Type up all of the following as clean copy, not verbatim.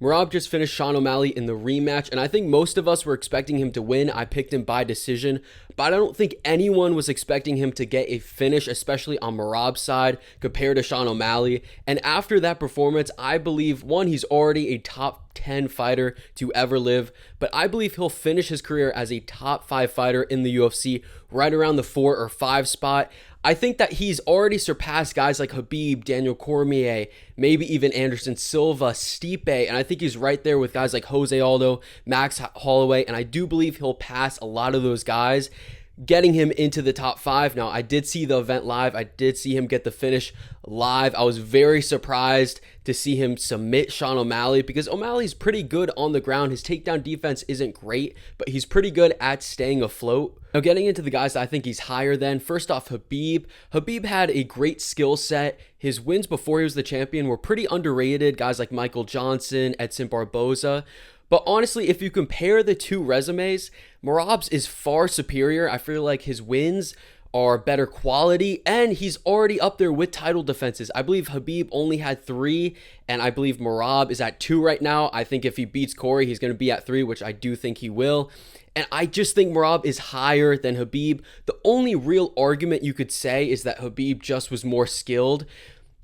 Merab just finished Sean O'Malley in the rematch, and I think most of us were expecting him to win. I picked him by decision, but I don't think anyone was expecting him to get a finish, especially on Merab's side, compared to Sean O'Malley. And after that performance, I believe, one, he's already a top 10 fighter to ever live, but I believe he'll finish his career as a top 5 fighter in the UFC, right around the 4 or 5 spot. I think that he's already surpassed guys like Khabib, Daniel Cormier, maybe even Anderson Silva, Stipe, and I think he's right there with guys like Jose Aldo, Max Holloway, and I do believe he'll pass a lot of those guys, getting him into the top 5. Now, I did see the event live. I did see him get the finish live. I was very surprised to see him submit Sean O'Malley because O'Malley's pretty good on the ground. His takedown defense isn't great, but he's pretty good at staying afloat. Now, getting into the guys that I think he's higher than, first off, Khabib. Khabib had a great skill set. His wins before he was the champion were pretty underrated. Guys like Michael Johnson, Edson Barboza. But honestly, if you compare the two resumes, Merab's is far superior. I feel like his wins are better quality, and he's already up there with title defenses. I believe Khabib only had 3, and I believe Merab is at 2 right now. I think if he beats Corey, he's going to be at 3, which I do think he will. And I just think Merab is higher than Khabib. The only real argument you could say is that Khabib just was more skilled.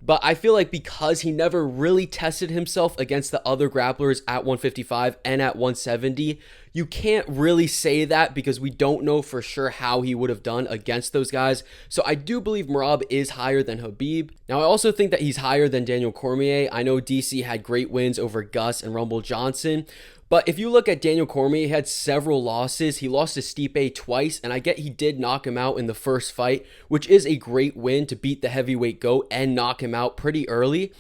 But I feel like because he never really tested himself against the other grapplers at 155 and at 170, you can't really say that because we don't know for sure how he would have done against those guys. So I do believe Merab is higher than Khabib. Now, I also think that he's higher than Daniel Cormier. I know DC had great wins over Gus and Rumble Johnson. But if you look at Daniel Cormier, he had several losses. He lost to Stipe twice, and I get he did knock him out in the first fight, which is a great win to beat the heavyweight GOAT and knock him out pretty early.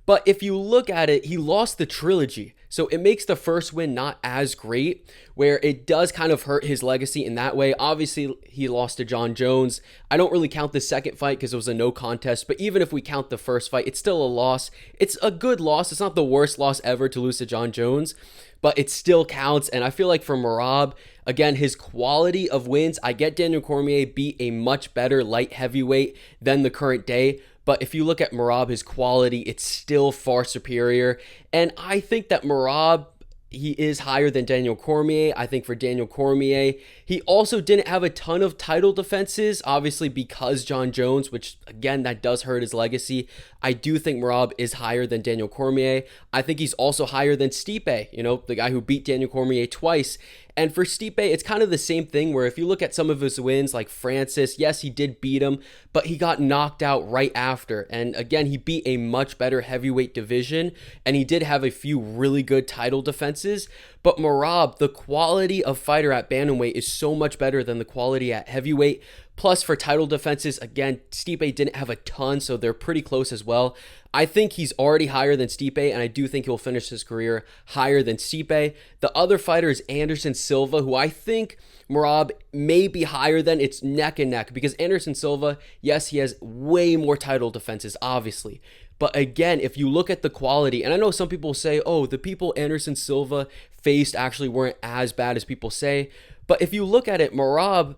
But if you look at it, he lost the trilogy. So it makes the first win not as great, where it does kind of hurt his legacy in that way. Obviously, he lost to John Jones. I don't really count the second fight because it was a no contest, but even if we count the first fight, it's still a loss. It's a good loss. It's not the worst loss ever to lose to John Jones, but it still counts. And I feel like for Merab, again, his quality of wins, I get Daniel Cormier beat a much better light heavyweight than the current day. But if you look at Merab, his quality, it's still far superior. And I think that Merab, he is higher than Daniel Cormier. I think for Daniel Cormier, he also didn't have a ton of title defenses, obviously because John Jones, which again, that does hurt his legacy. I do think Merab is higher than Daniel Cormier. I think he's also higher than Stipe, the guy who beat Daniel Cormier twice. And for Stipe, it's kind of the same thing where if you look at some of his wins, like Francis, yes, he did beat him, but he got knocked out right after. And again, he beat a much better heavyweight division, and he did have a few really good title defenses. But Merab, the quality of fighter at bantamweight is so much better than the quality at heavyweight. Plus, for title defenses, again, Stipe didn't have a ton, so they're pretty close as well. I think he's already higher than Stipe, and I do think he'll finish his career higher than Stipe. The other fighter is Anderson Silva, who I think Merab may be higher than. It's neck and neck, because Anderson Silva, yes, he has way more title defenses, obviously. But again, if you look at the quality, and I know some people say, oh, the people Anderson Silva faced actually weren't as bad as people say. But if you look at it, Merab,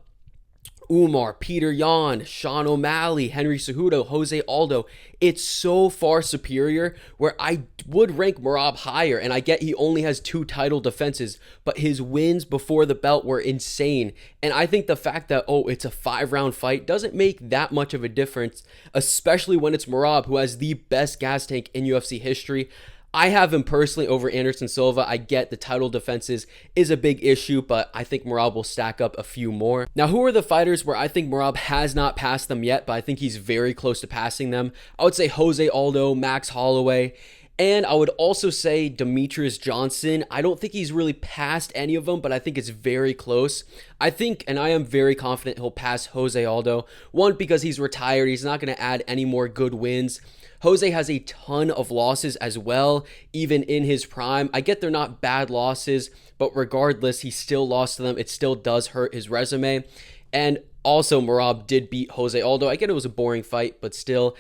Umar, Peter Yan, Sean O'Malley, Henry Cejudo, Jose Aldo, it's so far superior where I would rank Merab higher. And I get he only has 2 title defenses, but his wins before the belt were insane. And I think the fact that, it's a 5-round fight doesn't make that much of a difference, especially when it's Merab, who has the best gas tank in UFC history. I have him personally over Anderson Silva. I get the title defenses is a big issue, but I think Merab will stack up a few more. Now, who are the fighters where I think Merab has not passed them yet, but I think he's very close to passing them? I would say Jose Aldo, Max Holloway, and I would also say Demetrius Johnson. I don't think he's really passed any of them, but I think it's very close. I think, and I am very confident he'll pass Jose Aldo. One, because he's retired. He's not going to add any more good wins. Jose has a ton of losses as well, even in his prime. I get they're not bad losses, but regardless, he still lost to them. It still does hurt his resume. And also, Merab did beat Jose Aldo. I get it was a boring fight, but still.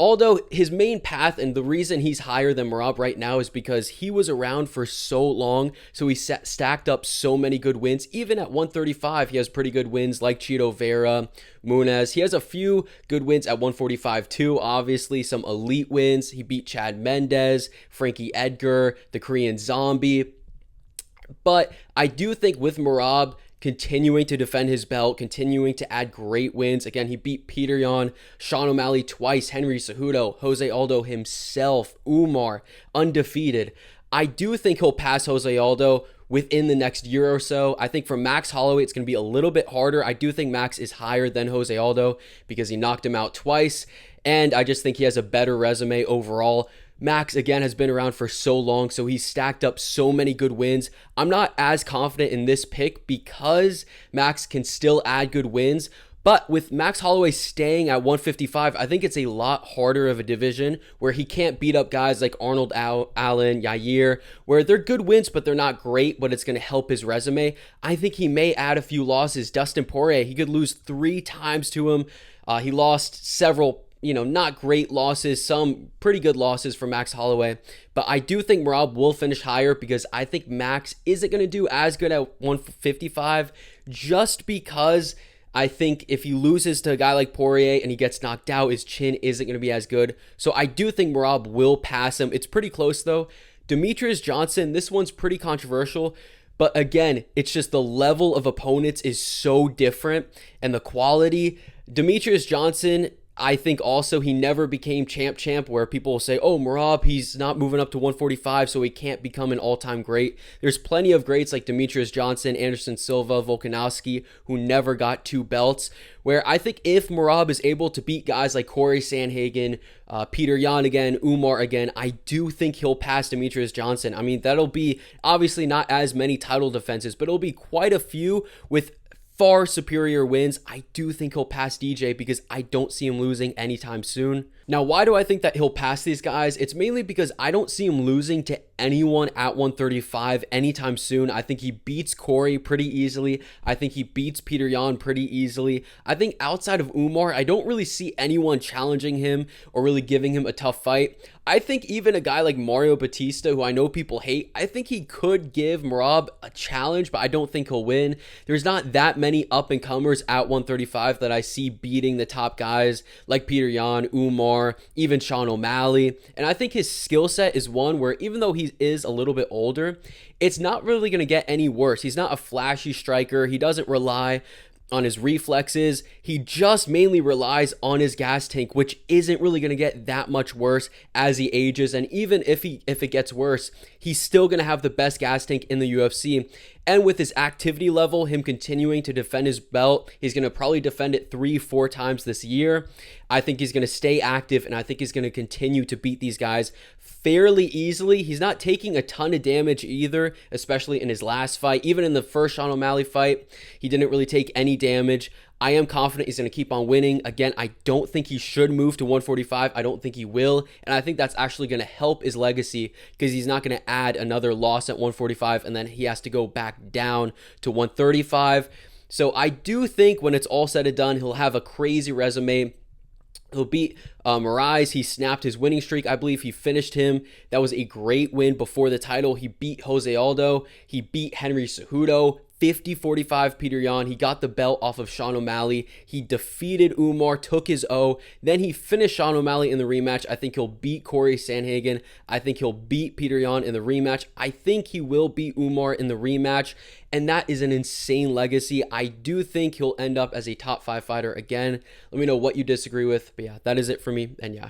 Aldo, his main path and the reason he's higher than Merab right now is because he was around for so long, so he stacked up so many good wins. Even at 135, he has pretty good wins like Chito Vera, Muniz. He has a few good wins at 145 too, obviously. Some elite wins. He beat Chad Mendes, Frankie Edgar, the Korean Zombie. But I do think with Merab continuing to defend his belt, continuing to add great wins. Again, he beat Peter Yan, Sean O'Malley twice, Henry Cejudo, Jose Aldo himself, Umar, undefeated. I do think he'll pass Jose Aldo within the next year or so. I think for Max Holloway, it's going to be a little bit harder. I do think Max is higher than Jose Aldo because he knocked him out twice, and I just think he has a better resume overall. Max, again, has been around for so long, so he's stacked up so many good wins. I'm not as confident in this pick because Max can still add good wins, but with Max Holloway staying at 155, I think it's a lot harder of a division where he can't beat up guys like Arnold Allen, Yair, where they're good wins, but they're not great, but it's going to help his resume. I think he may add a few losses. Dustin Poirier, he could lose 3 times to him. He lost several not great losses, some pretty good losses for Max Holloway. But I do think Merab will finish higher because I think Max isn't going to do as good at 155 just because I think if he loses to a guy like Poirier and he gets knocked out, his chin isn't going to be as good. So I do think Merab will pass him. It's pretty close though. Demetrius Johnson, this one's pretty controversial. But again, it's just the level of opponents is so different and the quality. Demetrius Johnson, I think also he never became champ where people will say, oh, Merab, he's not moving up to 145, so he can't become an all-time great. There's plenty of greats like Demetrius Johnson, Anderson Silva, Volkanovski, who never got 2 belts, where I think if Merab is able to beat guys like Corey Sandhagen, Peter Yan again, Umar again, I do think he'll pass Demetrius Johnson. I mean, that'll be obviously not as many title defenses, but it'll be quite a few with far superior wins. I do think he'll pass DJ because I don't see him losing anytime soon. Now, why do I think that he'll pass these guys? It's mainly because I don't see him losing to anyone at 135 anytime soon. I think he beats Corey pretty easily. I think he beats Peter Yan pretty easily. I think outside of Umar, I don't really see anyone challenging him or really giving him a tough fight. I think even a guy like Mario Batista, who I know people hate, I think he could give Merab a challenge, but I don't think he'll win. There's not that many up-and-comers at 135 that I see beating the top guys like Peter Yan, Umar, even Sean O'Malley. And I think his skill set is one where even though he is a little bit older, it's not really going to get any worse. He's not a flashy striker. He doesn't rely on his reflexes. He just mainly relies on his gas tank, which isn't really going to get that much worse as he ages. And even if it gets worse, he's still going to have the best gas tank in the UFC. And with his activity level, him continuing to defend his belt, he's going to probably defend it 3-4 times this year. I think he's going to stay active, and I think he's going to continue to beat these guys fairly easily. He's not taking a ton of damage either, especially in his last fight. Even in the first Sean O'Malley fight, he didn't really take any damage. I am confident he's going to keep on winning. Again, I don't think he should move to 145. I don't think he will. And I think that's actually going to help his legacy because he's not going to add another loss at 145 and then he has to go back down to 135. So I do think when it's all said and done, he'll have a crazy resume. He'll beat Moraes. He snapped his winning streak. I believe he finished him. That was a great win before the title. He beat Jose Aldo. He beat Henry Cejudo. 50-45 Peter Yan. He got the belt off of Sean O'Malley. He defeated Umar, took his O. Then he finished Sean O'Malley in the rematch. I think he'll beat Corey Sandhagen. I think he'll beat Peter Yan in the rematch. I think he will beat Umar in the rematch. And that is an insane legacy. I do think he'll end up as a top 5 fighter again. Let me know what you disagree with. But yeah, that is it for me. And yeah.